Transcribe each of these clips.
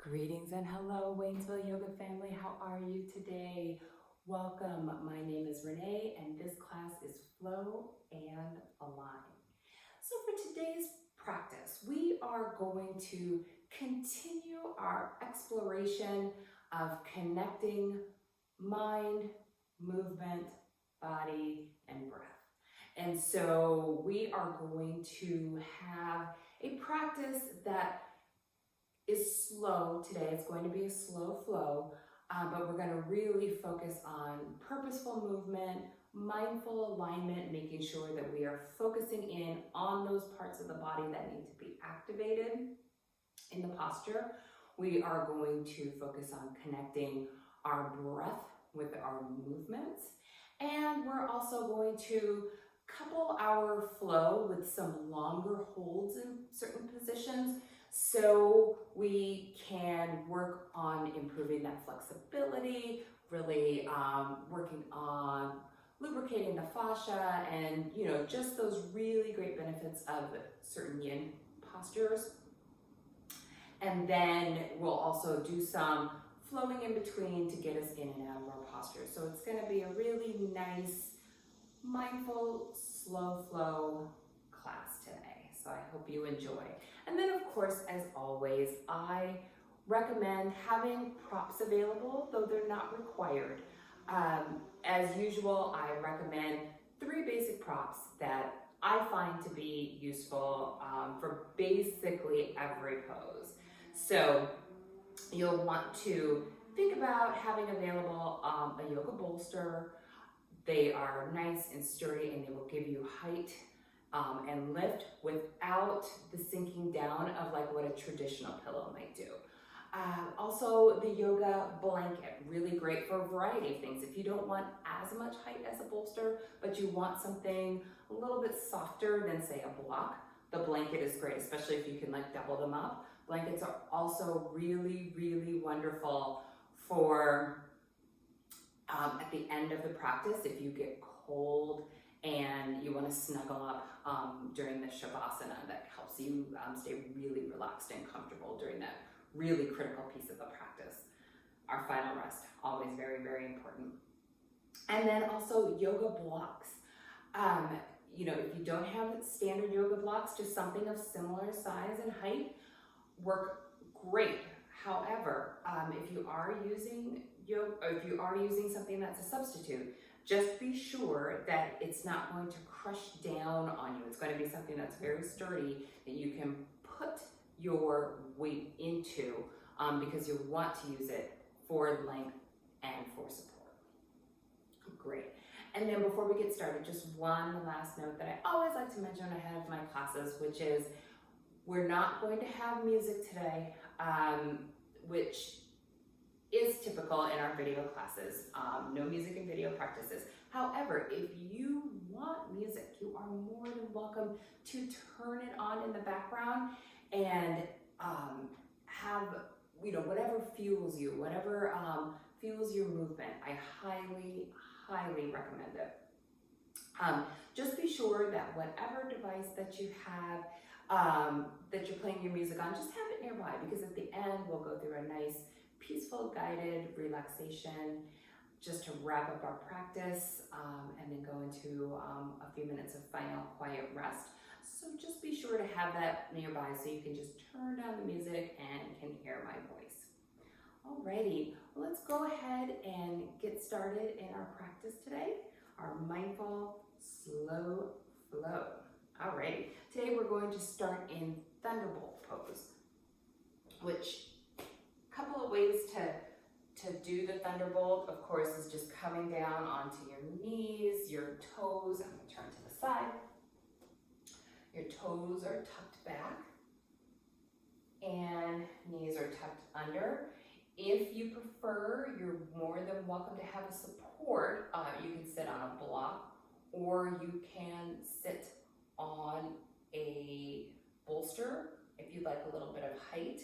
Greetings and hello, Waynesville Yoga family. How are you today? Welcome. My name is Renee, and this class is Flow and Align. So for today's practice, we are going to continue our exploration of connecting mind, movement, body, and breath. And so we are going to have a practice that is slow today. It's going to be a slow flow, but we're going to really focus on purposeful movement, mindful alignment, making sure that we are focusing in on those parts of the body that need to be activated in the posture. We are going to focus on connecting our breath with our movements, and we're also going to couple our flow with some longer holds in certain positions, so we can work on improving that flexibility, really working on lubricating the fascia and, just those really great benefits of certain yin postures. And then we'll also do some flowing in between to get us in and out of our postures. So it's going to be a really nice, mindful, slow flow class today. So I hope you enjoy. And then, of course, as always, I recommend having props available, though they're not required. As usual, I recommend 3 basic props that I find to be useful for basically every pose. So you'll want to think about having available a yoga bolster. They are nice and sturdy, and they will give you height and lift without the sinking down of like what a traditional pillow might do. Also, the yoga blanket, really great for a variety of things. If you don't want as much height as a bolster, but you want something a little bit softer than, say, a block, the blanket is great, especially if you can like double them up. Blankets are also really, really wonderful for at the end of the practice if you get cold and you want to snuggle up during the shavasana. That helps you stay really relaxed and comfortable during that really critical piece of the practice. Our final rest, always very, very important. And then also yoga blocks. If you don't have standard yoga blocks, just something of similar size and height work great. However, if you are using something that's a substitute, just be sure that it's not going to crush down on you. It's going to be something that's very sturdy that you can put your weight into because you want to use it for length and for support. Great. And then before we get started, just one last note that I always like to mention ahead of my classes, which is we're not going to have music today, which is typical in our video classes. No music in video practices. However, if you want music, you are more than welcome to turn it on in the background and have, whatever fuels you, whatever fuels your movement. I highly, highly recommend it. Just be sure that whatever device that you have, that you're playing your music on, just have it nearby, because at the end we'll go through a nice peaceful guided relaxation just to wrap up our practice and then go into a few minutes of final quiet rest. So just be sure to have that nearby so you can just turn down the music and can hear my voice. Alrighty, well, let's go ahead and get started in our practice today, our mindful slow flow. Alrighty, today we're going to start in Thunderbolt pose, which couple of ways to do the Thunderbolt, of course, is just coming down onto your knees, your toes. I'm going to turn to the side. Your toes are tucked back and knees are tucked under. If you prefer, you're more than welcome to have a support. You can sit on a block, or you can sit on a bolster if you'd like a little bit of height.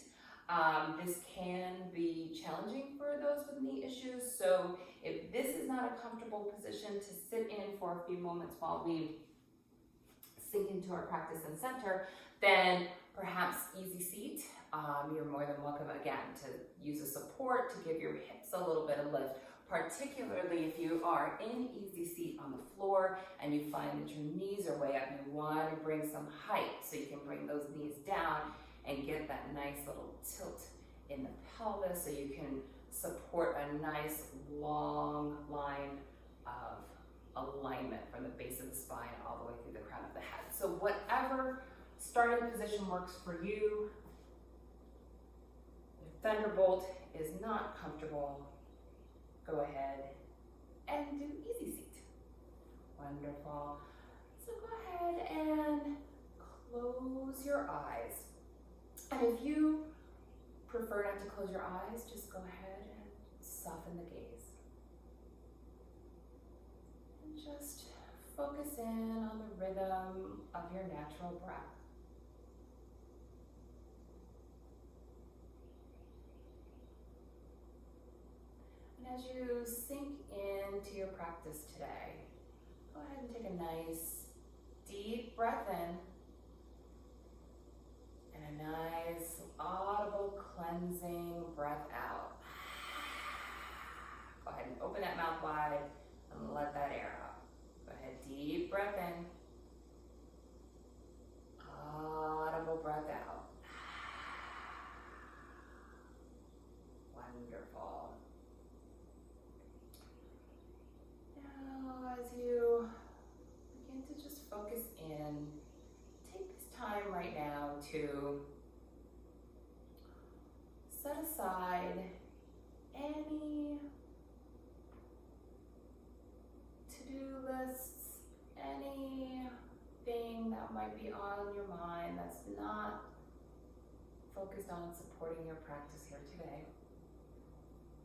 This can be challenging for those with knee issues, so if this is not a comfortable position to sit in for a few moments while we sink into our practice and center, then perhaps easy seat You're more than welcome, again, to use a support to give your hips a little bit of lift, particularly if you are in easy seat on the floor and you find that your knees are way up. You want to bring some height so you can bring those knees down and get that nice little tilt in the pelvis so you can support a nice long line of alignment from the base of the spine all the way through the crown of the head. So whatever starting position works for you. If Thunderbolt is not comfortable, go ahead and do easy seat. Wonderful. So go ahead and close your eyes. And if you prefer not to close your eyes, just go ahead and soften the gaze. And just focus in on the rhythm of your natural breath. And as you sink into your practice today, go ahead and take a nice deep breath in and a nice audible cleansing breath out. Go ahead and open that mouth wide and let that air out. Go ahead, deep breath in, audible breath out. Wonderful. Now, as you begin to just focus in, take this time right now to set aside any to-do lists, anything that might be on your mind that's not focused on supporting your practice here today.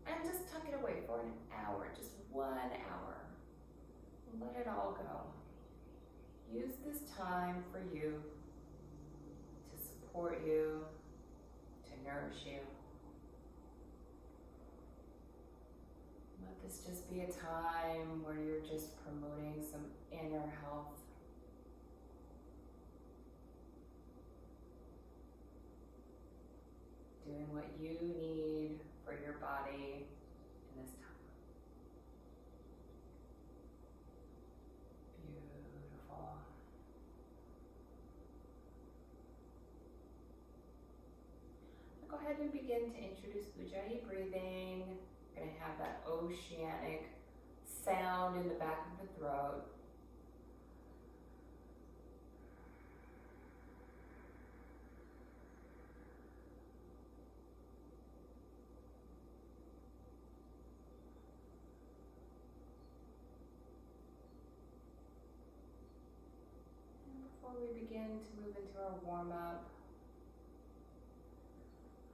And just tuck it away for an hour, just 1 hour. Let it all go. Use this time for you, to support you, to nourish you. Let this just be a time where you're just promoting some inner health. Doing what you need for your body in this time. Beautiful. Go ahead and begin to introduce Ujjayi breathing. We're going to have that oceanic sound in the back of the throat. Before we begin to move into our warm-up,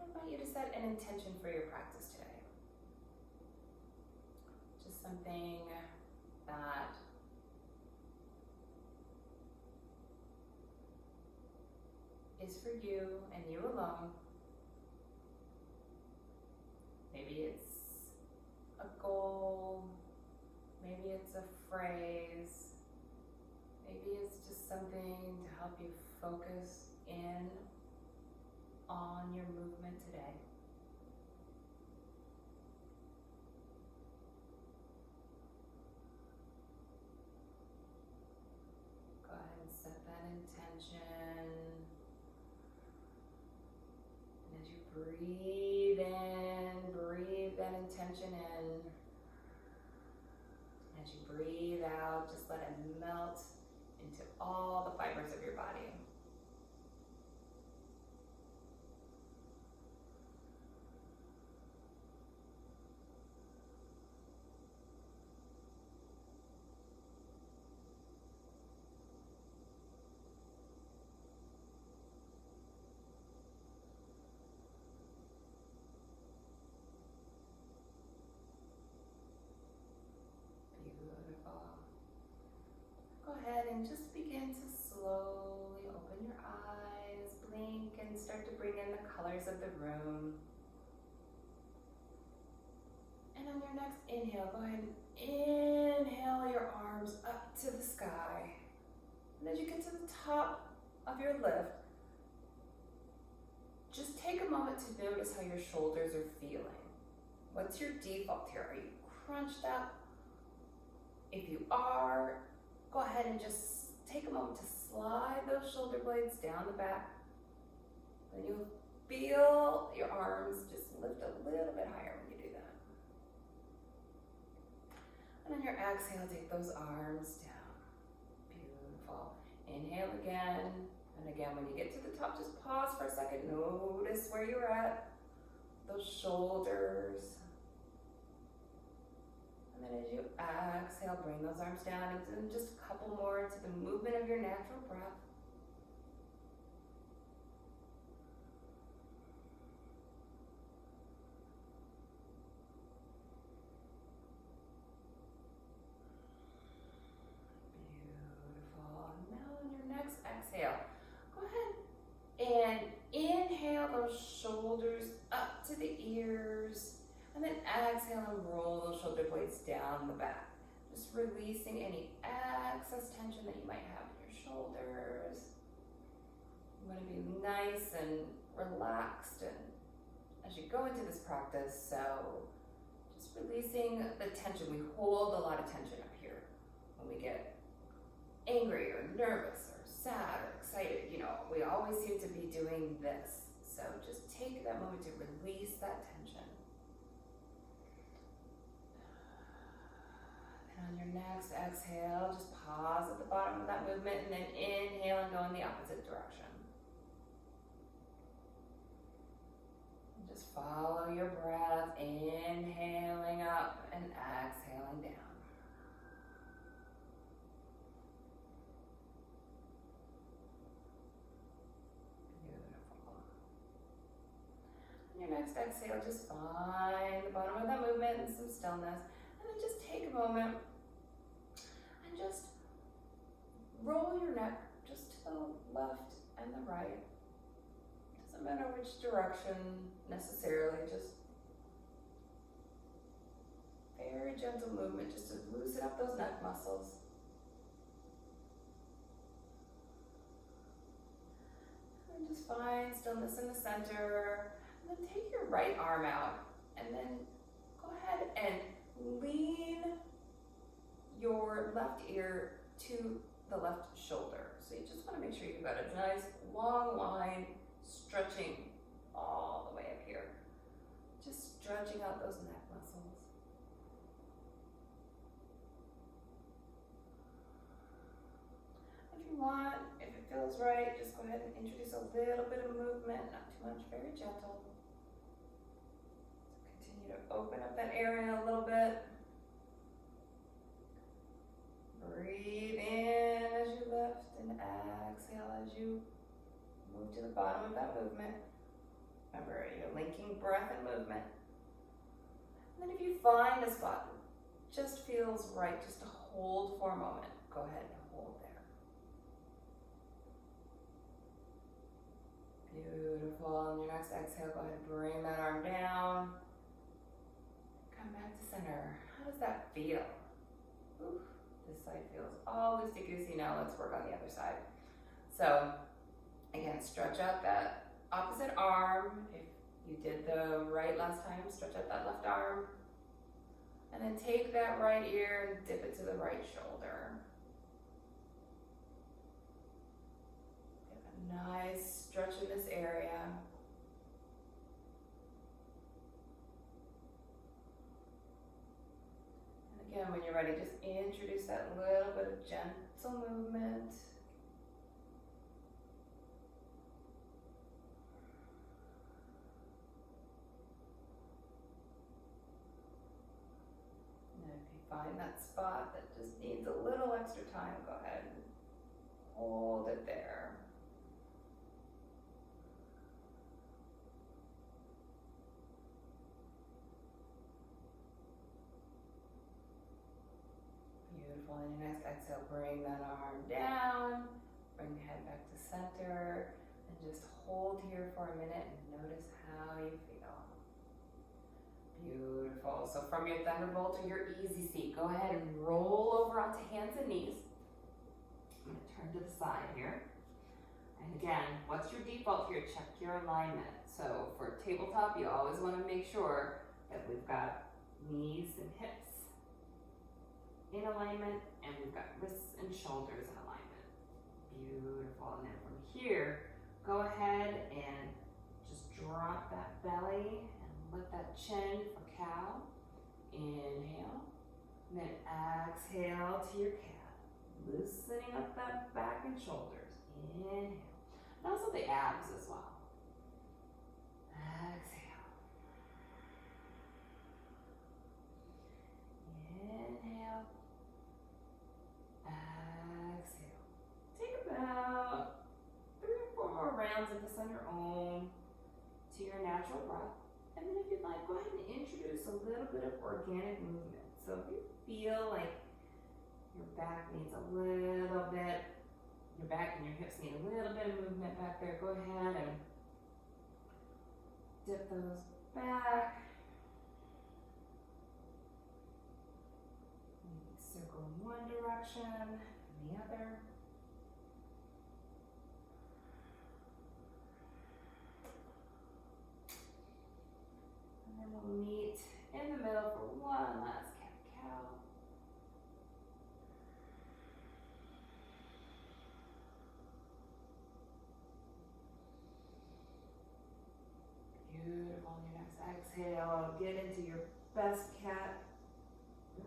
I invite you to set an intention for your practice today. Just something that is for you and you alone. Maybe it's a goal, maybe it's a phrase, maybe it's just something to help you focus in on your movement today. Go ahead and set that intention. And as you breathe in, breathe that intention in. As you breathe out, just let it melt into all the fibers of your body. Go ahead and just begin to slowly open your eyes, blink, and start to bring in the colors of the room. And on your next inhale, go ahead and inhale your arms up to the sky. And as you get to the top of your lift, just take a a moment to notice how your shoulders are feeling. What's your default here? Are you crunched up? If you are, go ahead and just take a moment to slide those shoulder blades down the back. Then you'll feel your arms just lift a little bit higher when you do that. And on your exhale, take those arms down. Beautiful. Inhale again. And again, when you get to the top, just pause for a second. Notice where you're at. Those shoulders. And then as you exhale, bring those arms down, and then just a couple more to the movement of your natural breath. Beautiful. Now on your next exhale, go ahead and inhale those shoulders up to the ears. And then exhale and roll those shoulder blades down the back. Just releasing any excess tension that you might have in your shoulders. You want to be nice and relaxed and as you go into this practice. So just releasing the tension. We hold a lot of tension up here when we get angry or nervous or sad or excited. You know, we always seem to be doing this. So just take that moment to release that tension. On your next exhale, just pause at the bottom of that movement and then inhale and go in the opposite direction. And just follow your breath, inhaling up and exhaling down. Beautiful. On your next exhale, just find the bottom of that movement and some stillness. And then just take a moment and just roll your neck just to the left and the right. Doesn't matter which direction necessarily, just very gentle movement just to loosen up those neck muscles. And just find stillness in the center. And then take your right arm out and then go ahead and lean your left ear to the left shoulder. So you just want to make sure you've got a nice long line stretching all the way up here. Just stretching out those neck muscles. If you want, if it feels right, just go ahead and introduce a little bit of movement, not too much, very gentle. Continue to open up that area a little bit. Breathe in as you lift and exhale as you move to the bottom of that movement. Remember, you're linking breath and movement. And then if you find a spot that just feels right, just to hold for a moment, go ahead and hold there. Beautiful. On your next exhale, go ahead and bring that arm down. Come back to center. How does that feel? Oof. This side feels all loosey-goosey. Now let's work on the other side. So again, stretch out that opposite arm. If you did the right last time, stretch out that left arm. And then take that right ear and dip it to the right shoulder. Get a nice stretch in this area. Again, when you're ready, just introduce that little bit of gentle movement. And if you find that spot that just needs a little extra time, go ahead and hold it there. Beautiful. On your next exhale, bring that arm down, bring the head back to center, and just hold here for a minute and notice how you feel. Beautiful. So from your thunderbolt to your easy seat, go ahead and roll over onto hands and knees. I'm going to turn to the side here. And again, what's your default here? Check your alignment. So for tabletop, you always want to make sure that we've got knees and hips in alignment, and we've got wrists and shoulders in alignment. Beautiful. And then from here, go ahead and just drop that belly and lift that chin for cow. Inhale, and then exhale to your cat. Loosening up that back and shoulders. Inhale. And also the abs as well. Exhale. Inhale. Exhale. Take about 3 or 4 more rounds of this on your own to your natural breath. And then if you'd like, go ahead and introduce a little bit of organic movement. So if you feel like your back needs a little bit, your back and your hips need a little bit of movement back there, go ahead and dip those back. Maybe circle in one direction and the other. And then we'll meet in the middle for one last cat-cow. Beautiful. On your next exhale, get into your best cat.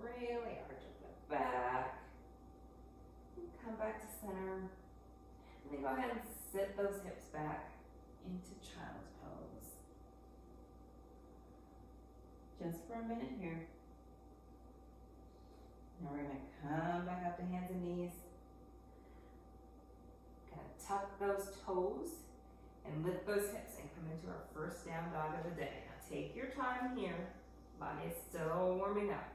Really arch up the back. And come back to center. And then go ahead and sit those hips back into child's pose. Just for a minute here. Now we're going to come back up to hands and knees. Gonna tuck those toes and lift those hips and come into our first down dog of the day. Now take your time here. Body is still warming up.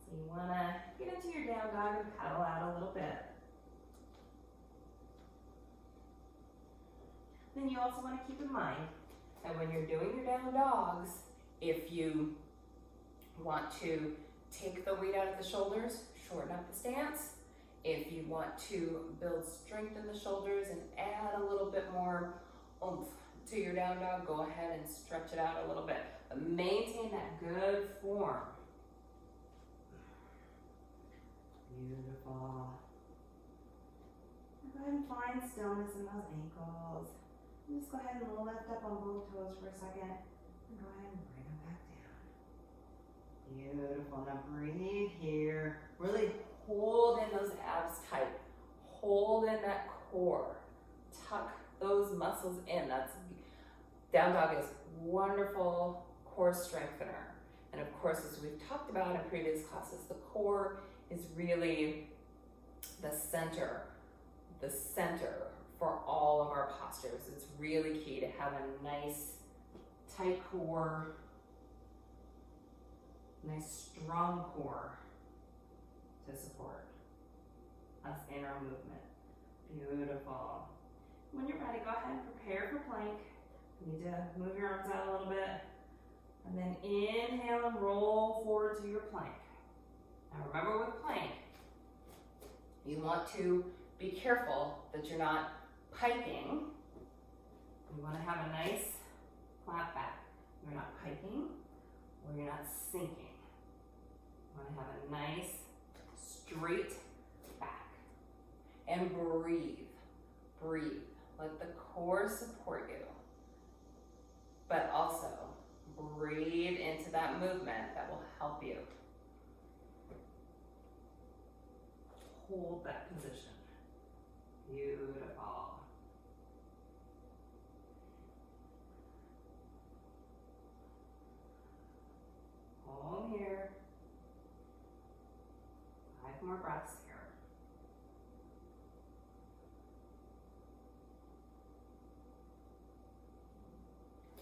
So you wanna get into your down dog and paddle out a little bit. Then you also wanna keep in mind that when you're doing your down dogs, if you want to take the weight out of the shoulders, shorten up the stance. If you want to build strength in the shoulders and add a little bit more oomph to your down dog, go ahead and stretch it out a little bit. But maintain that good form. Beautiful. Go ahead and find stillness in those ankles. And just go ahead and lift up on both toes for a second. And go ahead and bring them back down. Beautiful. Now breathe here. Really hold in those abs tight. Hold in that core. Tuck those muscles in. That's down dog is wonderful core strengthener. And of course, as we've talked about in previous classes, the core is really the center for all of our postures. It's really key to have a nice tight core, nice strong core to support us in our movement. Beautiful. When you're ready, go ahead and prepare for plank. You need to move your arms out a little bit. And then inhale and roll forward to your plank. Now remember with plank, you want to be careful that you're not piking. You want to have a nice flat back. You're not piking or you're not sinking. You want to have a nice straight back. And breathe. Breathe. Let the core support you. But also breathe into that movement that will help you. Hold that position. Beautiful. Hold here. 5 more breaths here.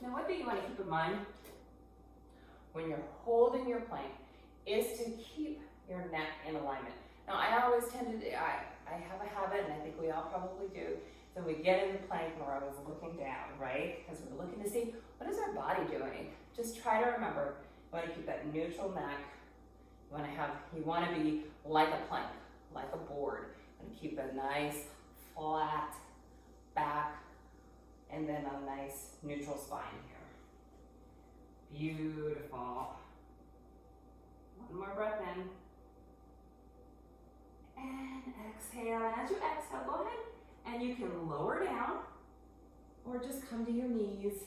Now, one thing you want to keep in mind when you're holding your plank is to keep your neck in alignment. Now, I always tend to, I have a habit, and I think we all probably do, so we get in the plank and we're always looking down, right? Because we're looking to see, what is our body doing? Just try to remember, you want to keep that neutral neck. You want to be like a plank, like a board, and keep a nice, flat back, and then a nice neutral spine here. Beautiful. One more breath in. And exhale. And as you exhale, go ahead and you can lower down or just come to your knees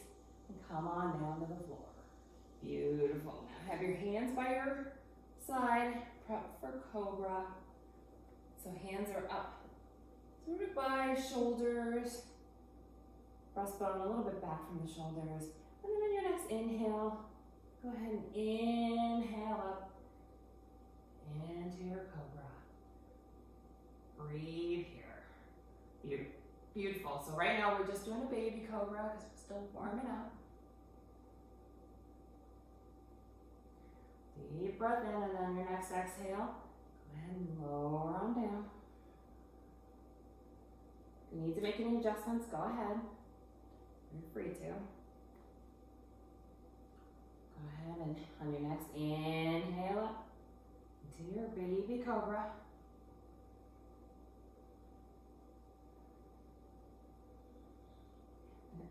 and come on down to the floor. Beautiful. Now have your hands by your side, prep for cobra. So hands are up, sort of by shoulders, breastbone a little bit back from the shoulders. And then on your next inhale, go ahead and inhale up into your cobra. Breathe here. Beautiful. So right now we're just doing a baby cobra because we're still warming up. Deep breath in, and then your next exhale, go ahead and lower on down. If you need to make any adjustments, go ahead. You're free to. Go ahead and on your next inhale up into your baby cobra. And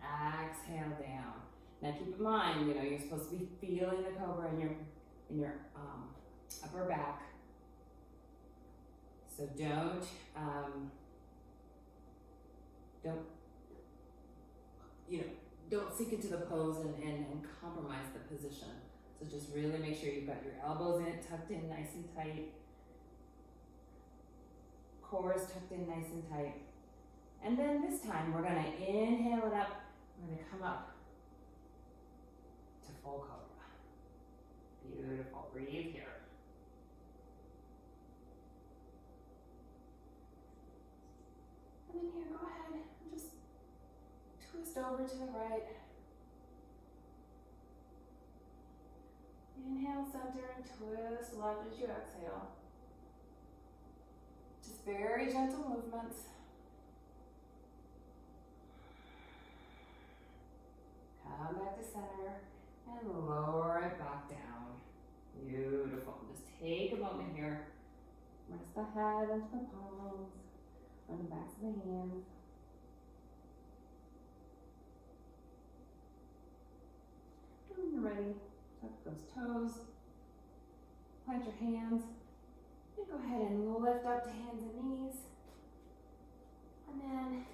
exhale down. Now keep in mind, you're supposed to be feeling the cobra in your upper back. So don't sink into the pose and compromise the position. So just really make sure you've got your elbows tucked in nice and tight. Core is tucked in nice and tight. And then this time we're gonna inhale it up. We're gonna come up to full cobra. Beautiful. Breathe here. And then here, go ahead and just twist over to the right. Inhale, center, and twist left as you exhale. Just very gentle movements. Come back to center and lower it back down. Beautiful. Just take a moment here. Rest the head into the palms, on the backs of the hands. And when you're ready, tuck those toes, plant your hands, and go ahead and lift up to hands and knees. And then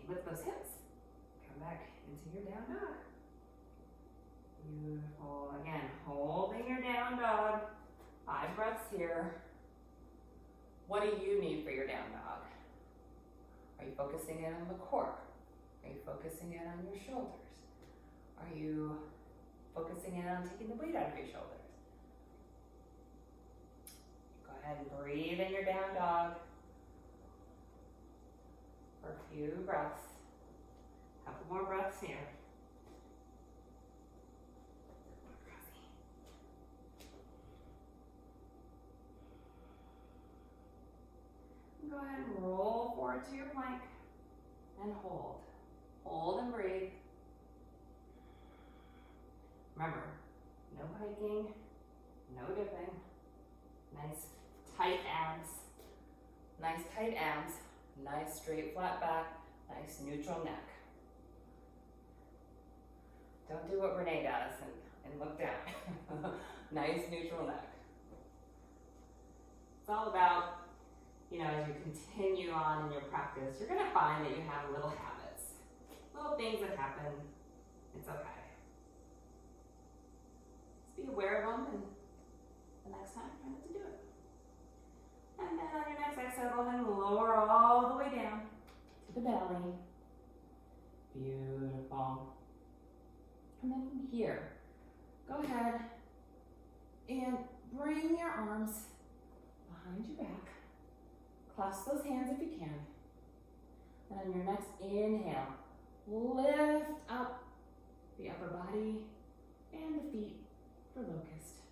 lift those hips. Come back into your down dog. Beautiful. Again, holding your down dog. 5 breaths here. What do you need for your down dog? Are you focusing in on the core? Are you focusing in on your shoulders? Are you focusing in on taking the weight out of your shoulders? Go ahead and breathe in your down dog for a few breaths. Couple more breaths here. Go ahead and roll forward to your plank and hold. Hold and breathe. Remember, no hiking, no dipping. Nice tight abs. Nice tight abs. Nice straight flat back. Nice neutral neck. Don't do what Renee does and look down. Nice neutral neck. It's all about, as you continue on in your practice, you're going to find that you have little habits, little things that happen. It's okay. Just be aware of them, and the next time, try not to do it. And then on your next exhale, go ahead and lower all the way down to the belly. Beautiful. And then from here, go ahead and bring your arms behind your back. Clasp those hands if you can. And on your next inhale, lift up the upper body and the feet for locust.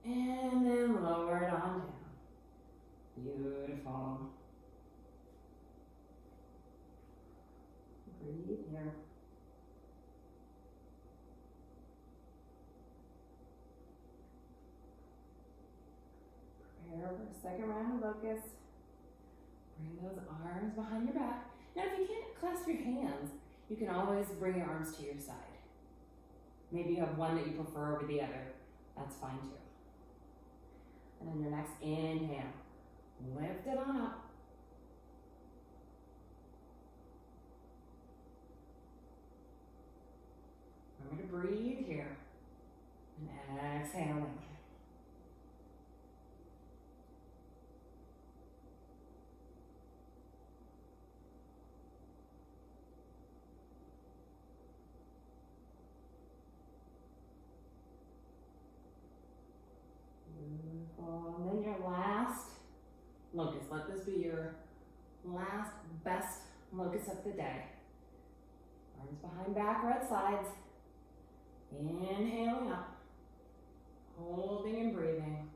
And then lower it on down. Beautiful. Breathe here. for a second round of locust. Bring those arms behind your back. Now if you can't clasp your hands, you can always bring your arms to your side. Maybe you have one that you prefer over the other. That's fine too. And then your next inhale, lift it on up. Remember to breathe here. And exhaling. Beautiful. And then your last locust. Let this be your last best locust of the day. Arms behind back, right sides. Inhaling up. Holding and breathing.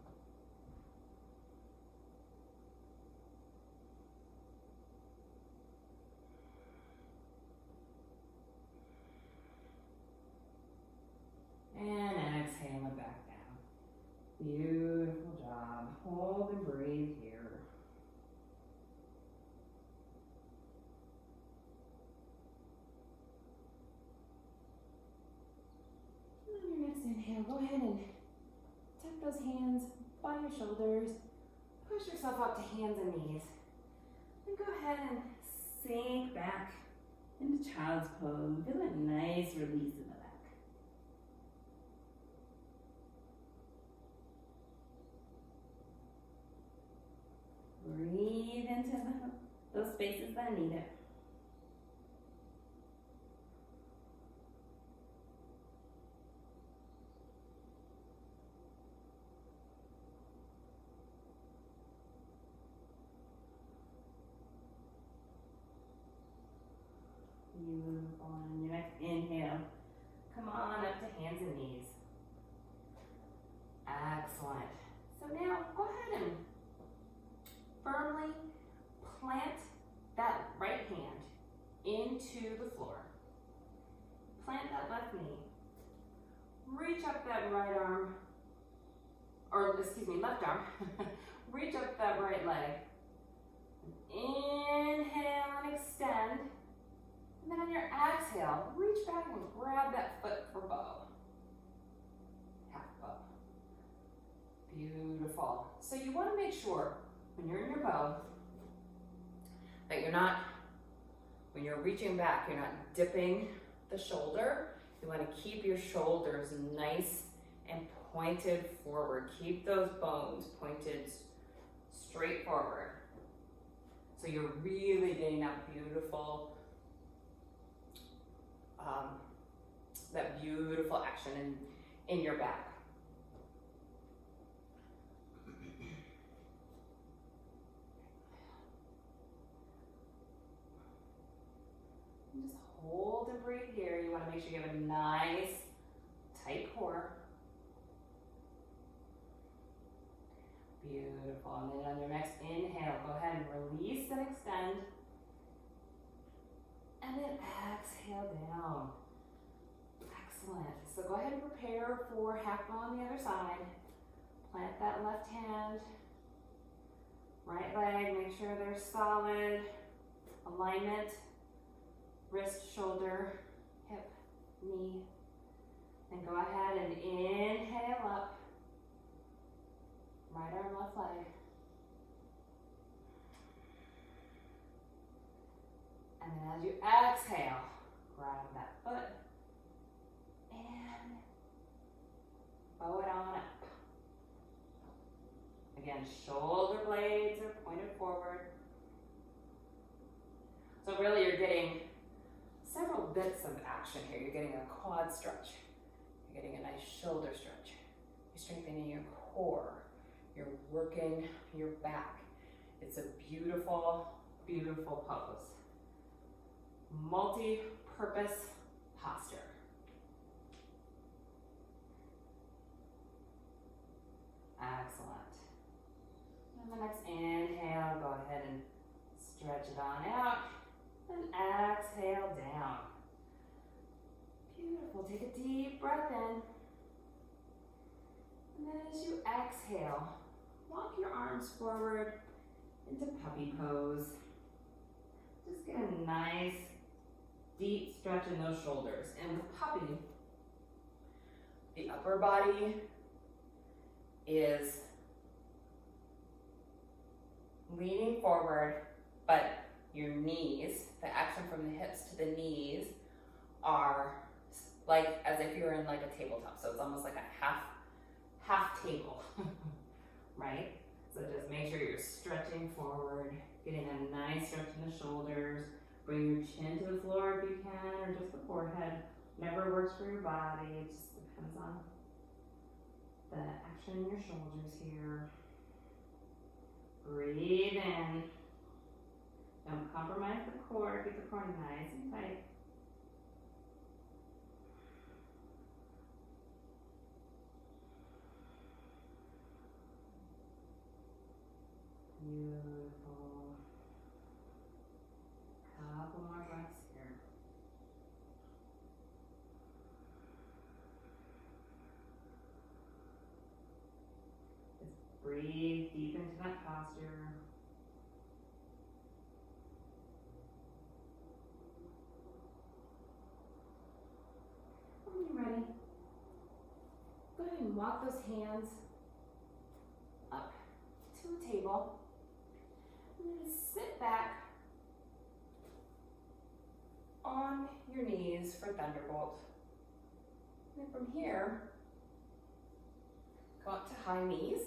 And exhale it back down. Beautiful job. Hold and breathe here. And on your next inhale, go ahead and tuck those hands by your shoulders. Push yourself up to hands and knees. And go ahead and sink back into child's pose. Feel that nice release in the back. Breathe into those spaces that need it. Beautiful. On your next inhale, come on up to hands and knees. Excellent. So now go ahead and firmly plant that right hand into the floor. Plant that left knee. Reach up that right arm, or excuse me, left arm. Reach up that right leg. Inhale and extend. And then on your exhale, reach back and grab that foot for bow. Half bow. Beautiful. So you want to make sure when you're in your bow that you're not, when you're reaching back, you're not dipping the shoulder. You want to keep your shoulders nice and pointed forward. Keep those bones pointed straight forward. So you're really getting that beautiful action in your back. Just hold and breathe here. You want to make sure you have a nice, tight core. Beautiful. And then on your next inhale, go ahead and release and extend. And then exhale down. Excellent. So go ahead and prepare for half bow on the other side. Plant that left hand. Right leg, make sure they're solid. Alignment. Wrist, shoulder, hip, knee. And go ahead and inhale up. Right arm, left leg. And then as you exhale, grab that foot and bow it on up. Again, shoulder blades are pointed forward. So really you're getting several bits of action here. You're getting a quad stretch. You're getting a nice shoulder stretch. You're strengthening your core. You're working your back. It's a beautiful, beautiful pose. Multi-purpose posture. Excellent. And the next inhale, go ahead and stretch it on out. And exhale down. Beautiful. Take a deep breath in. And then as you exhale, walk your arms forward into puppy pose. Just get a nice deep stretch in those shoulders. And with puppy, the upper body is leaning forward, but your knees, the action from the hips to the knees, are like as if you're in like a tabletop. So it's almost like a half table, right? So just make sure you're stretching forward, getting a nice stretch in the shoulders. Bring your chin to the floor if you can, or just the forehead. Whatever works for your body. It just depends on the action in your shoulders here. Breathe in. Don't compromise the core. Keep the core nice and tight. Beautiful. Couple more breaths here. Just breathe deep into that posture. When you're ready, go ahead and walk those hands up to a table. And then sit back on your knees for Thunderbolt. And then from here, go up to high knees.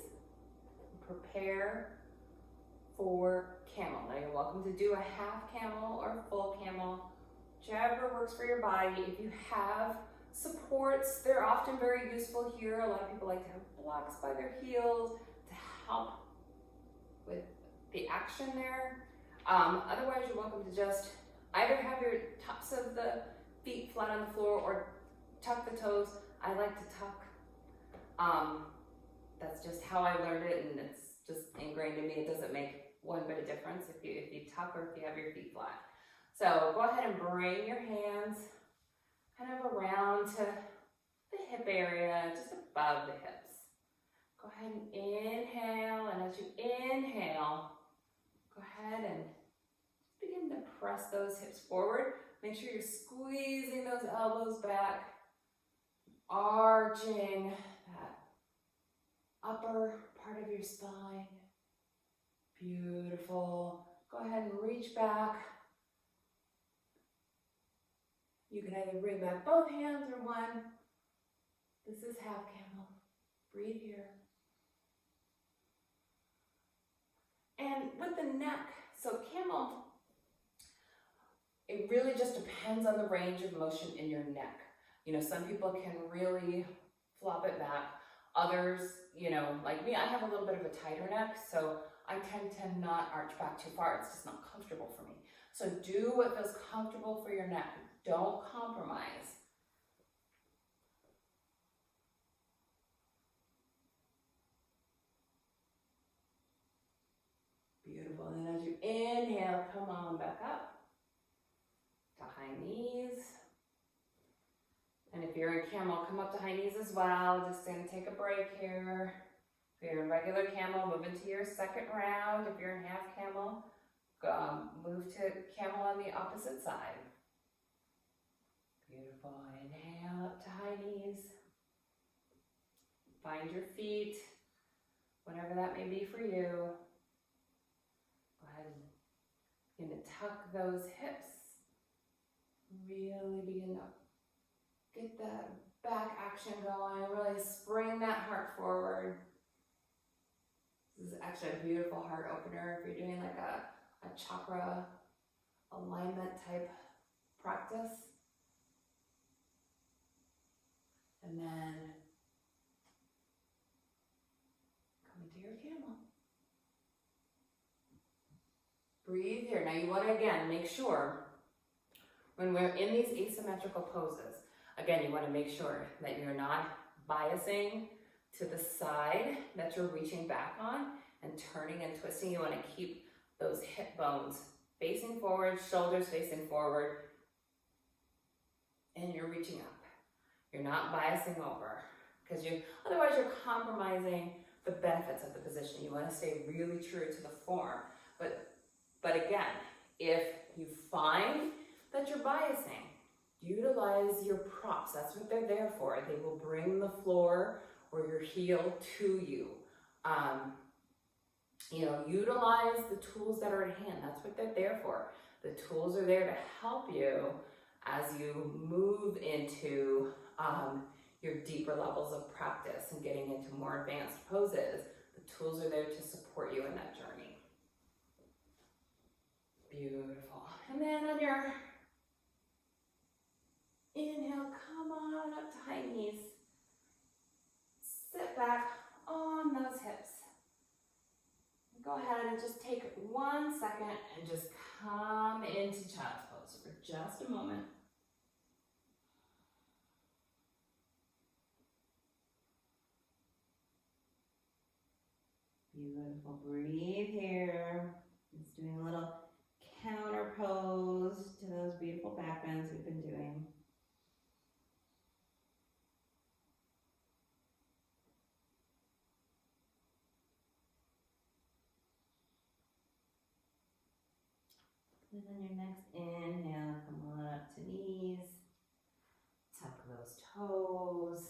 Prepare for camel. Now you're welcome to do a half camel or full camel, whichever works for your body. If you have supports, they're often very useful here. A lot of people like to have blocks by their heels to help with the action there. Otherwise, you're welcome to just either have your tops of the feet flat on the floor or tuck the toes. I like to tuck. That's just how I learned it, and it's just ingrained in me. It doesn't make one bit of difference if you tuck or if you have your feet flat. So go ahead and bring your hands kind of around to the hip area, just above the hips. Go ahead and inhale, and as you inhale, go ahead and begin to press those hips forward. Make sure you're squeezing those elbows back, arching that upper part of your spine. Beautiful. Go ahead and reach back. You can either bring back both hands or one. This is half camel. Breathe here. And with the neck, so camel, it really just depends on the range of motion in your neck. You know, some people can really flop it back. Others, you know, like me, I have a little bit of a tighter neck, so I tend to not arch back too far. It's just not comfortable for me. So do what feels comfortable for your neck. Don't compromise. Beautiful. And then as you inhale, come on back up to high knees. And if you're in camel, come up to high knees as well. Just gonna take a break here. If you're in regular camel, move into your second round. If you're in half camel, move to camel on the opposite side. Beautiful. Inhale up to high knees. Find your feet, whatever that may be for you. Go ahead and begin to tuck those hips. Really begin to get that back action going. Really spring that heart forward. This is actually a beautiful heart opener if you're doing like a chakra alignment type practice. And then come into your camel. Breathe here. Now you want to, again, make sure when we're in these asymmetrical poses, again, you want to make sure that you're not biasing to the side that you're reaching back on and turning and twisting. You want to keep those hip bones facing forward, shoulders facing forward, and you're reaching up. You're not biasing over because otherwise you're compromising the benefits of the position. You want to stay really true to the form. But again, if you find that you're biasing, utilize your props. That's what they're there for. They will bring the floor or your heel to you. Utilize the tools that are at hand. That's what they're there for. The tools are there to help you as you move into your deeper levels of practice and getting into more advanced poses. The tools are there to support you in that journey. Beautiful. And then on your inhale, come on up to high knees. Sit back on those hips. Go ahead and just take 1 second and just come into child's pose for just a moment. Beautiful. Breathe here. Just doing a little counter pose to those beautiful back bends we've been doing. And then your next inhale, come on up to knees. Tuck those toes.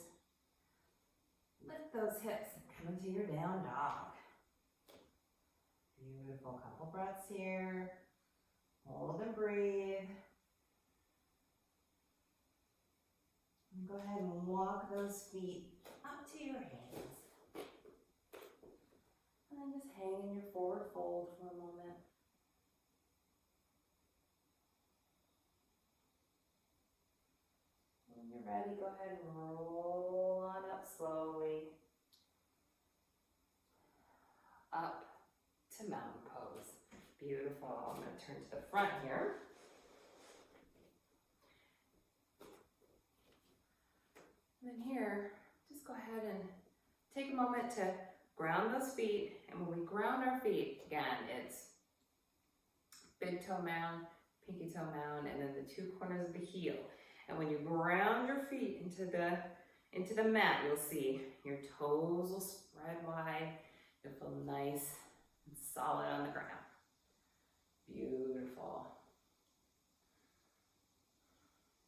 Lift those hips and come into your down dog. Beautiful. Couple breaths here. Hold and breathe. And go ahead and walk those feet up to your hands. And then just hang in your forward fold for a moment. When you're ready, go ahead and roll on up slowly. Up to mountain pose. Beautiful. I'm going to turn to the front here. And then here, just go ahead and take a moment to ground those feet. And when we ground our feet, again, it's big toe mound, pinky toe mound, and then the two corners of the heel. And when you ground your feet into the mat, you'll see your toes will spread wide. You'll feel nice and solid on the ground. Beautiful.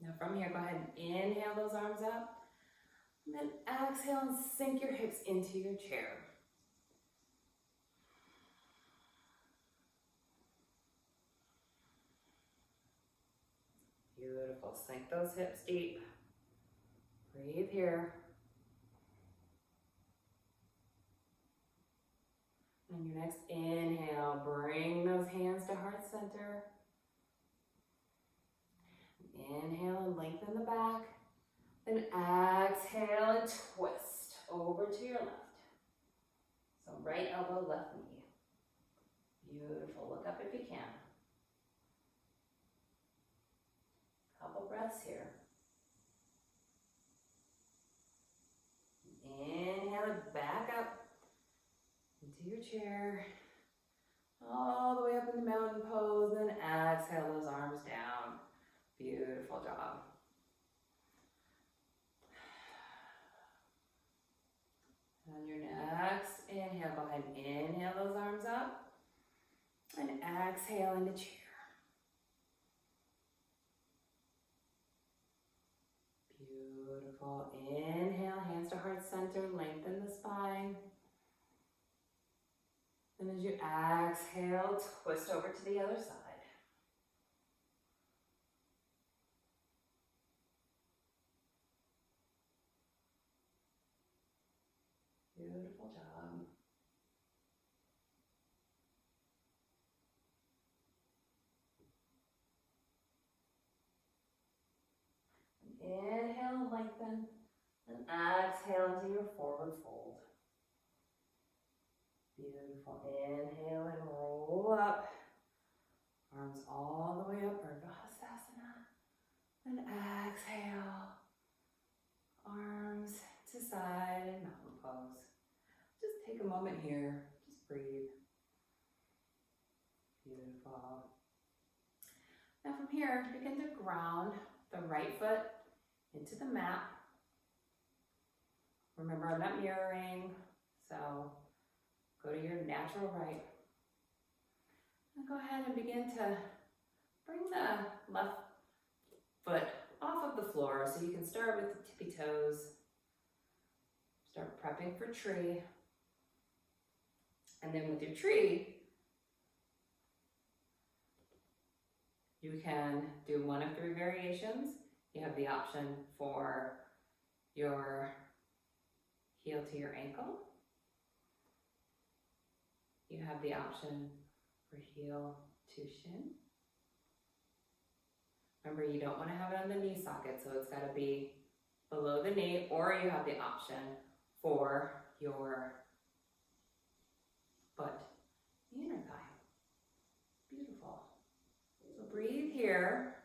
Now from here, go ahead and inhale those arms up. And then exhale and sink your hips into your chair. Beautiful. Sink those hips deep. Breathe here. And your next inhale, bring those hands to heart center. Inhale and lengthen the back. Then exhale and twist over to your left. So right elbow, left knee. Beautiful. Look up if you can. Couple breaths here. Inhale it back up into your chair. All the way up into mountain pose. Then exhale those arms down. Beautiful job. On your next inhale, go ahead and inhale those arms up. And exhale into chair. Beautiful. Inhale, hands to heart center, lengthen the spine. And as you exhale, twist over to the other side. Beautiful job. Inhale, lengthen, and exhale into your forward fold. Beautiful. Inhale and roll up. Arms all the way up, Urdhvastasana. And exhale. Arms to side and mountain pose. Just take a moment here. Just breathe. Beautiful. Now from here, begin to ground the right foot into the mat. Remember, I'm not mirroring, So go to your natural right. And go ahead and begin to bring the left foot off of the floor. So you can start with the tippy toes. Start prepping for tree. And then with your tree, you can do one of 3 variations. You have the option for your heel to your ankle. You have the option for heel to shin. Remember, you don't want to have it on the knee socket, so it's got to be below the knee, or you have the option for your butt, the inner thigh. Beautiful. So breathe here.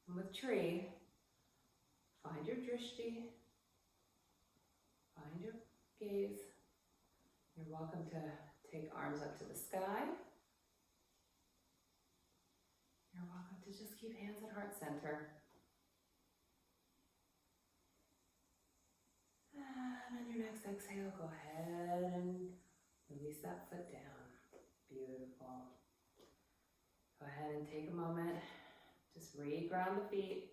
And with tree, find your drishti, find your gaze. You're welcome to take arms up to the sky. You're welcome to just keep hands at heart center. And on your next exhale, go ahead and release that foot down. Beautiful. Go ahead and take a moment. Just re-ground the feet.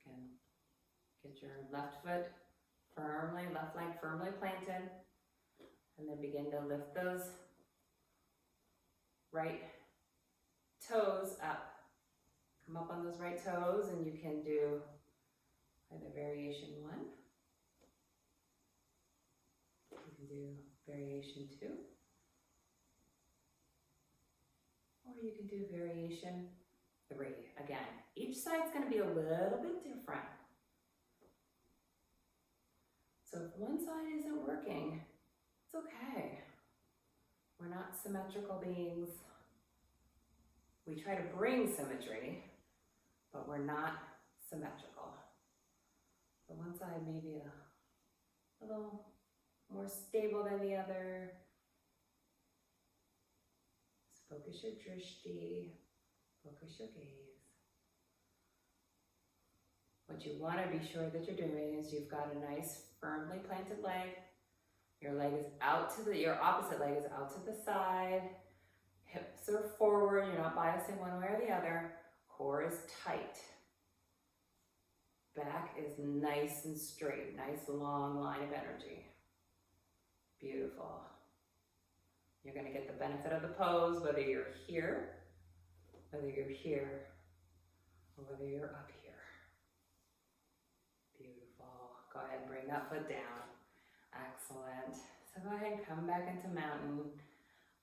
Again, get your left foot firmly, left leg firmly planted. And then begin to lift those right toes up. Come up on those right toes, and you can do either variation 1. You can do variation 2. Or you can do variation 3. Again, each side's going to be a little bit different. So if one side isn't working, it's okay. We're not symmetrical beings. We try to bring symmetry, but we're not symmetrical. So one side may be a little more stable than the other. Just focus your drishti, focus your gaze. What you want to be sure that you're doing is you've got a nice firmly planted leg. Your leg is out to the, your opposite leg is out to the side. Hips are forward, you're not biasing one way or the other. Core is tight. Back is nice and straight, nice long line of energy. Beautiful. You're going to get the benefit of the pose, whether you're here, or whether you're up here. Beautiful. Go ahead and bring that foot down. Excellent. So go ahead and come back into mountain.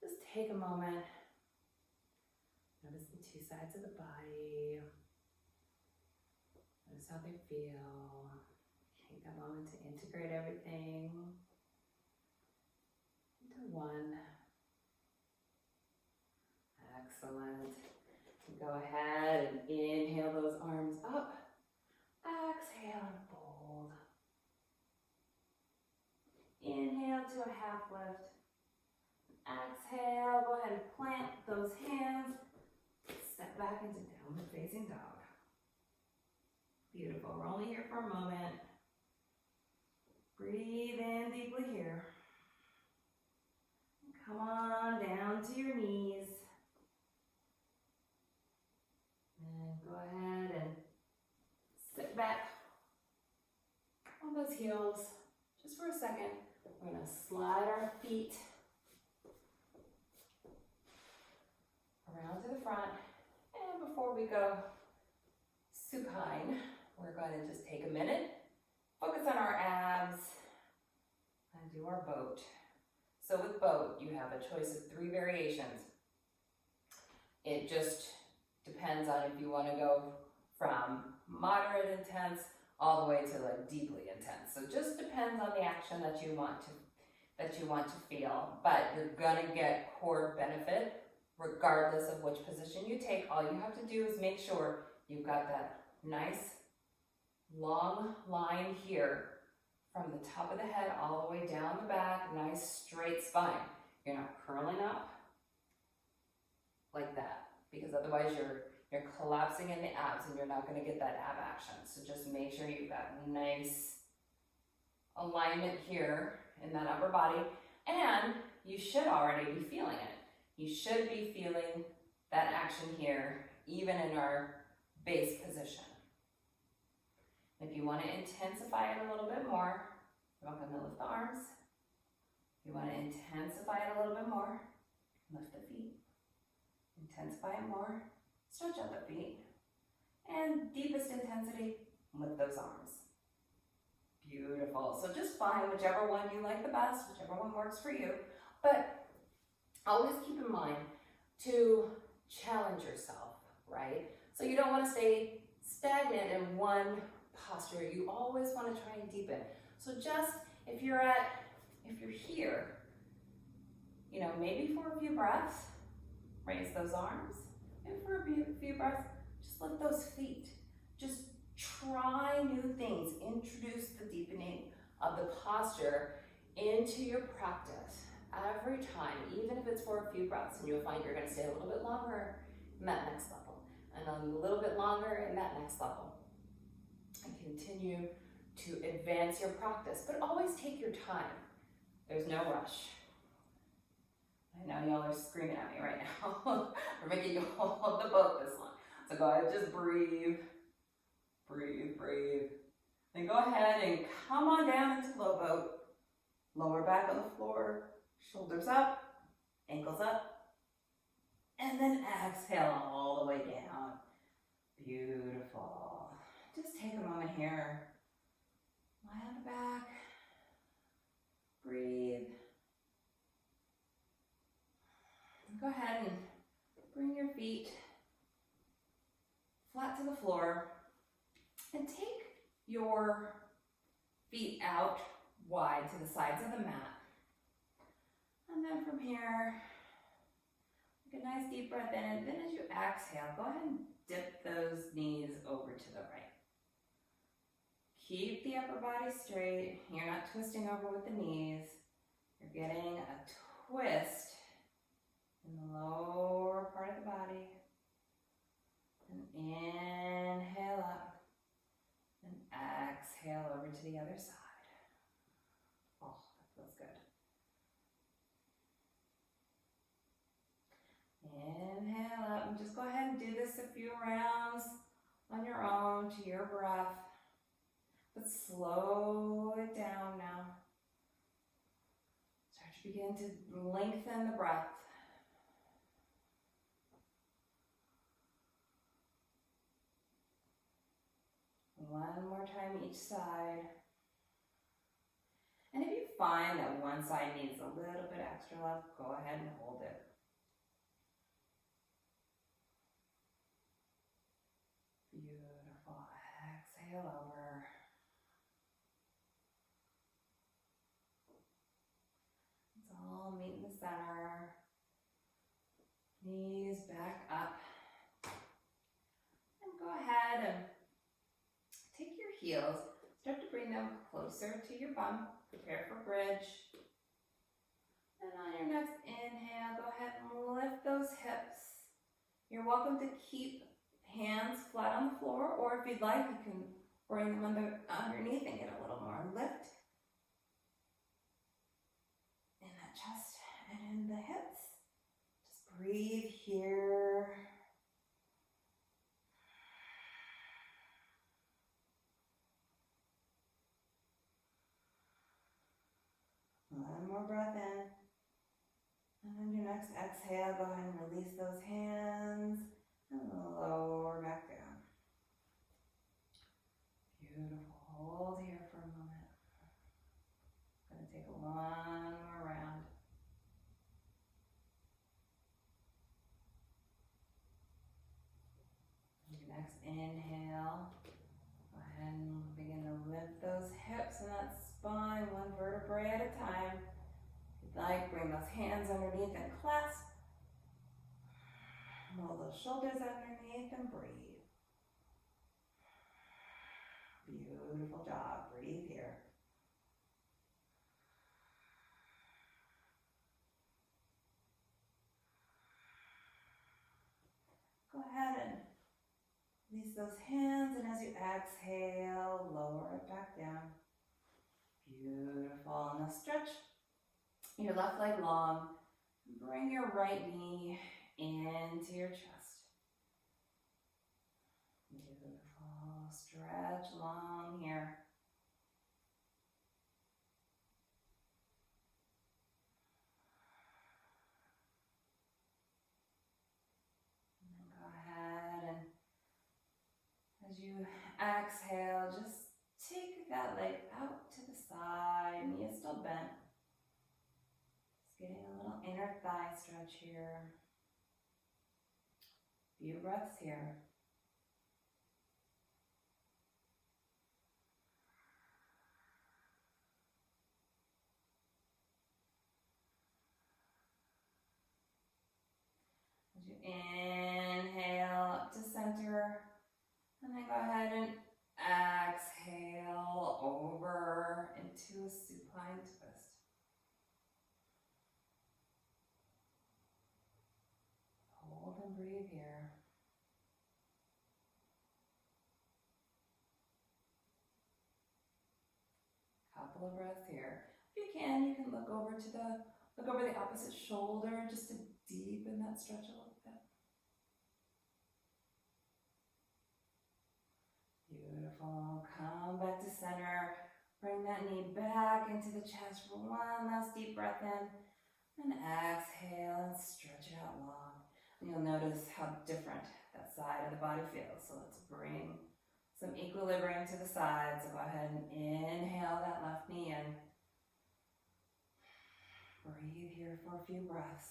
Just take a moment. Notice the 2 sides of the body. Notice how they feel. Take a moment to integrate everything into one. Excellent. Go ahead and inhale those arms up. Exhale and fold. Inhale to a half lift. Exhale, go ahead and plant those hands. Step back into downward facing dog. Beautiful. We're only here for a moment. Breathe in deeply here. Come on down to your knees. And go ahead and sit back on those heels just for a second. We're going to slide our feet around to the front. And before we go supine, we're going to just take a minute, focus on our abs, and do our boat. So with boat, you have a choice of 3 variations. It just depends on if you want to go from moderate intense all the way to like deeply intense. So it just depends on the action that you want to feel. But you're gonna get core benefit regardless of which position you take. All you have to do is make sure you've got that nice long line here from the top of the head all the way down the back, nice straight spine. You're not curling up like that, because otherwise You're collapsing in the abs and you're not going to get that ab action. So just make sure you've got nice alignment here in that upper body, and you should already be feeling it. You should be feeling that action here, even in our base position. If you want to intensify it a little bit more, you're welcome to lift the arms. If you want to intensify it a little bit more, lift the feet. Intensify it more, stretch out the feet. And deepest intensity, lift those arms. Beautiful. So just find whichever one you like the best, whichever one works for you. But always keep in mind to challenge yourself, right? So you don't want to stay stagnant in one posture. You always want to try and deepen. So just if you're here, you know, maybe for a few breaths, raise those arms. And for a few breaths, just lift those feet. Just try new things. Introduce the deepening of the posture into your practice every time, even if it's for a few breaths, and you'll find you're going to stay a little bit longer in that next level, and a little bit longer in that next level. And continue to advance your practice, but always take your time. There's no rush. I know y'all are screaming at me right now. We're making you hold the boat this long. So go ahead, just breathe. Breathe, breathe. Then go ahead and come on down into low boat. Lower back on the floor, shoulders up, ankles up. And then exhale all the way down. Beautiful. Just take a moment here. Lie on the back. Breathe. Go ahead and bring your feet flat to the floor and take your feet out wide to the sides of the mat. And then from here, take a nice deep breath in, and then as you exhale, go ahead and dip those knees over to the right. Keep the upper body straight. You're not twisting over with the knees. You're getting a twist in the lower part of the body. And inhale up. And exhale over to the other side. Oh, that feels good. Inhale up, and just go ahead and do this a few rounds on your own to your breath. But slow it down now. Start to begin to lengthen the breath. One more time each side. And if you find that one side needs a little bit extra love, go ahead and hold it. Beautiful. Exhale over. Let's all meet in the center. Knees back up. And go ahead and take your heels, start to bring them closer to your bum. Prepare for bridge. And on your next inhale, go ahead and lift those hips. You're welcome to keep hands flat on the floor, or if you'd like, you can bring them underneath and get a little more lift in that chest and in the hips. Just breathe here. One more breath in. And on your next exhale, go ahead and release those hands and lower back down. Beautiful. Hold here for a moment. I'm going to take one more round. On your next inhale, go ahead and begin to lift those hips and that spine one vertebrae at a time. If you'd like, bring those hands underneath and clasp. Roll those shoulders underneath and breathe. Beautiful job. Breathe here. Go ahead and Release those hands, and as you exhale, lower it back down. Beautiful. Now stretch your left leg long. Bring your right knee into your chest. Beautiful. Stretch long here. And then go ahead and as you exhale, just take that leg out to the side. Knee is still bent. Just getting a little inner thigh stretch here. Few breaths here. As you inhale up to center, and then go ahead and exhale over into a supine twist. Hold and breathe here. Couple of breaths here. If you can look over the opposite shoulder just to deepen that stretch a little bit. Beautiful. Come back to center. Bring that knee back into the chest for one last deep breath in. And exhale and stretch it out long. And you'll notice how different that side of the body feels. So let's bring some equilibrium to the side. So go ahead and inhale that left knee in. Breathe here for a few breaths.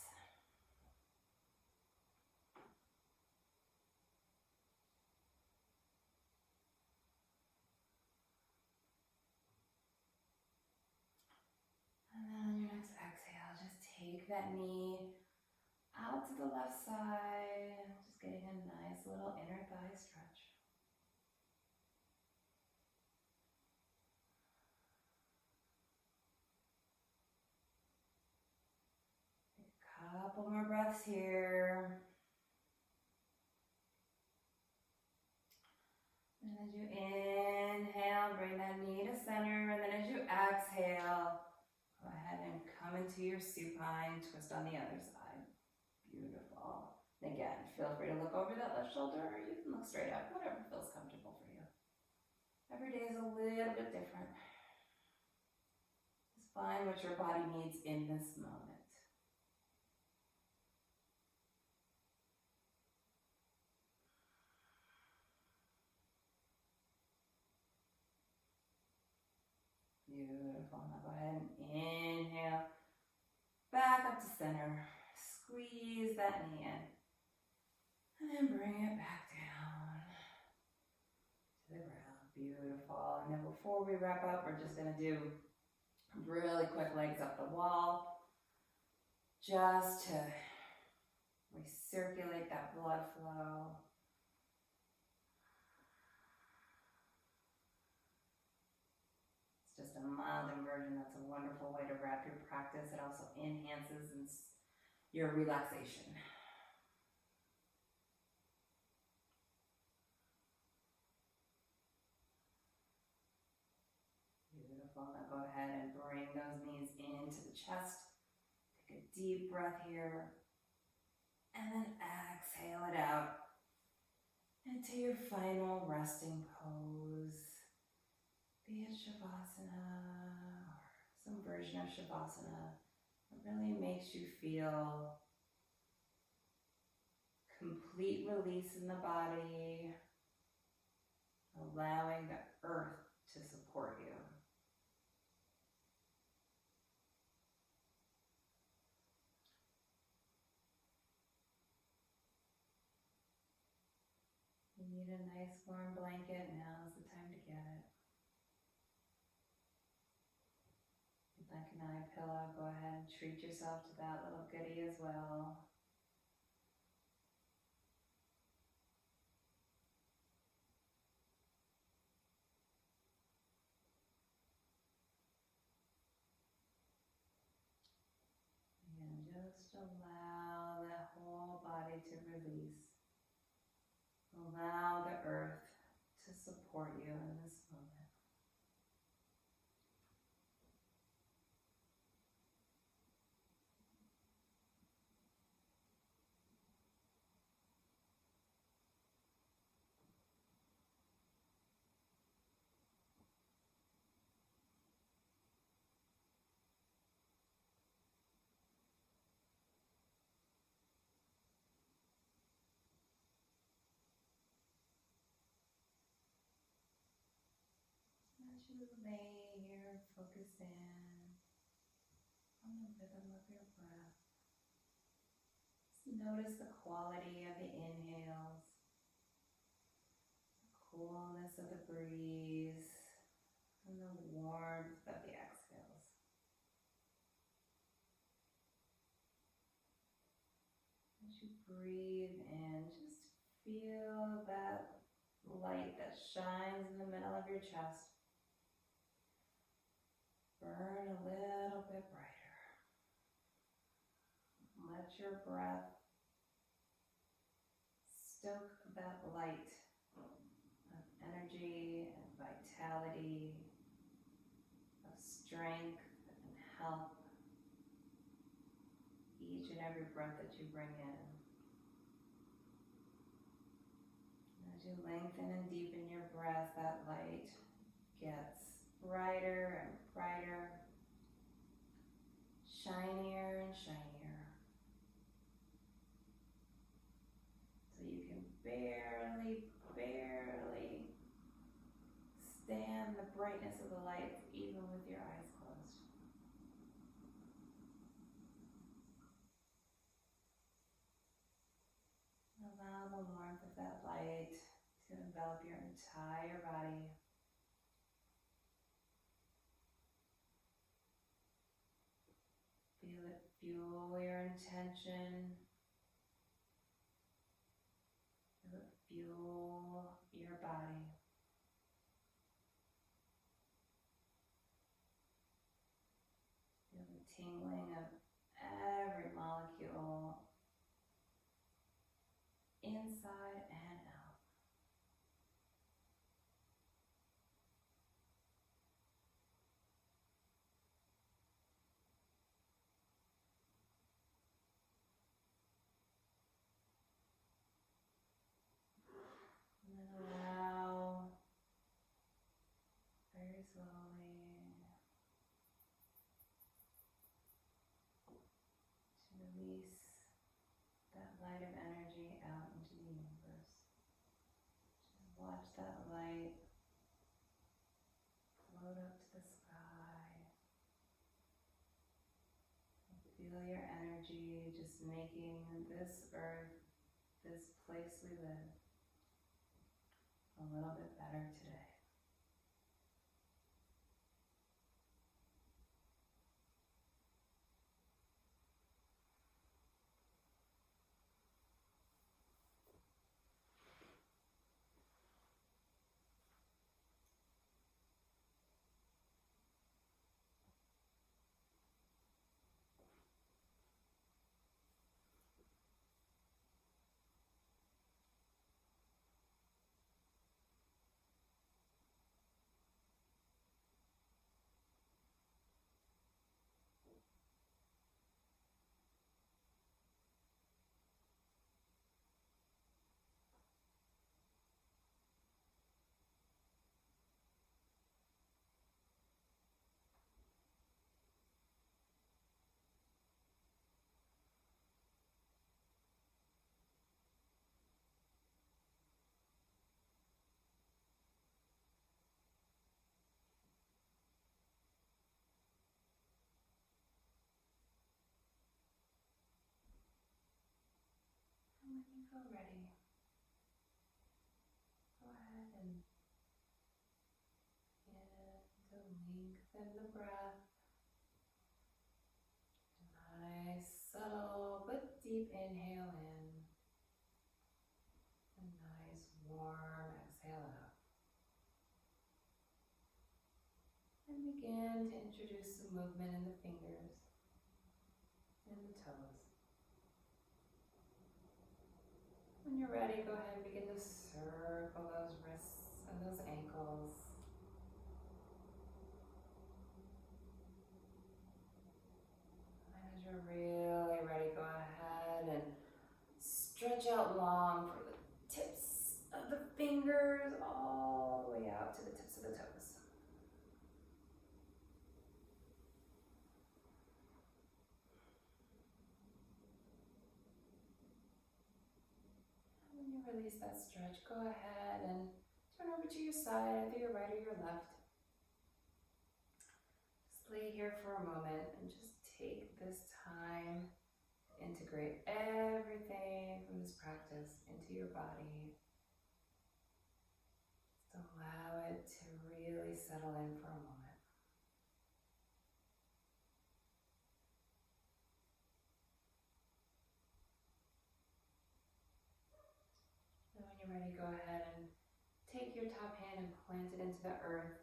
And then on your next exhale, just take that knee out to the left side. Just getting a nice little inner thigh stretch. Couple more breaths here. And as you inhale, bring that knee to center. And then as you exhale, go ahead and come into your supine twist on the other side. Beautiful. And again, feel free to look over that left shoulder, or you can look straight up, whatever feels comfortable for you. Every day is a little bit different. Just find what your body needs in this moment. Beautiful. Now go ahead and inhale. Back up to center. Squeeze that knee in. And then bring it back down to the ground. Beautiful. And then before we wrap up, we're just going to do really quick legs up the wall. Just to recirculate that blood flow. Just a mild inversion. That's a wonderful way to wrap your practice. It also enhances your relaxation. Beautiful. Now go ahead and bring those knees into the chest. Take a deep breath here. And then exhale it out into your final resting pose. Be it Shavasana or some version of Shavasana that really makes you feel complete release in the body, allowing the earth to support you. You need a nice warm blanket, now's the time to get it. Like an eye pillow, go ahead and treat yourself to that little goodie as well. And just allow the whole body to release. Allow the earth to support you in this moment. As you lay here, focus in on the rhythm of your breath. Just notice the quality of the inhales, the coolness of the breeze, and the warmth of the exhales. As you breathe in, just feel that light that shines in the middle of your chest burn a little bit brighter. Let your breath stoke that light of energy and vitality, of strength and health, each and every breath that you bring in. As you lengthen and deepen your breath, that light gets brighter and brighter, shinier and shinier, so you can barely stand the brightness of the light even with your eyes closed. Allow the warmth of that light to envelop your entire body. Feel it fuel your intention. Feel it fuel your body. Feel the tingling of every molecule inside and out. And then allow very slowly to release that light of energy out into the universe. Just watch that light float up to the sky. Feel your energy just making this earth, this place we live, a little bit better today. And when you feel ready, go ahead and begin to lengthen the breath. Nice, subtle but deep inhale in. A nice, warm exhale out. And begin to introduce some movement in the fingers and the toes. When you're ready, go ahead and begin to up to the tips of the toes. And when you release that stretch, go ahead and turn over to your side, either your right or your left. Just lay here for a moment and just take this time to integrate everything from this practice into your body. Just allow it to really settle in for a moment. And when you're ready, go ahead and take your top hand and plant it into the earth.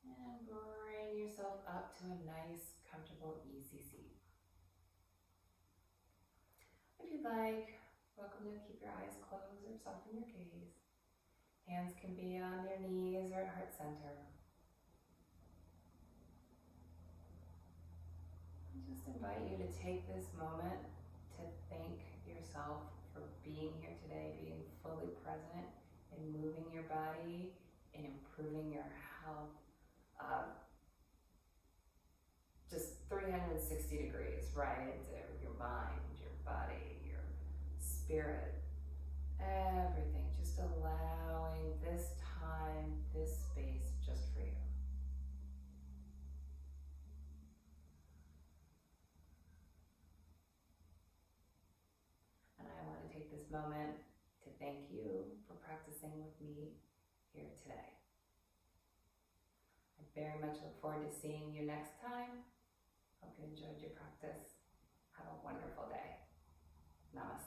And bring yourself up to a nice, comfortable, easy seat. If you'd like, welcome to keep your eyes closed or soften your gaze. Hands can be on your knees or at heart center. I just invite you to take this moment to thank yourself for being here today, being fully present and moving your body and improving your health. Just 360 degrees, right into your mind, your body, your spirit, everything. Just allowing this time, this space just for you. And I want to take this moment to thank you for practicing with me here today. I very much look forward to seeing you next time. Hope you enjoyed your practice. Have a wonderful day. Namaste.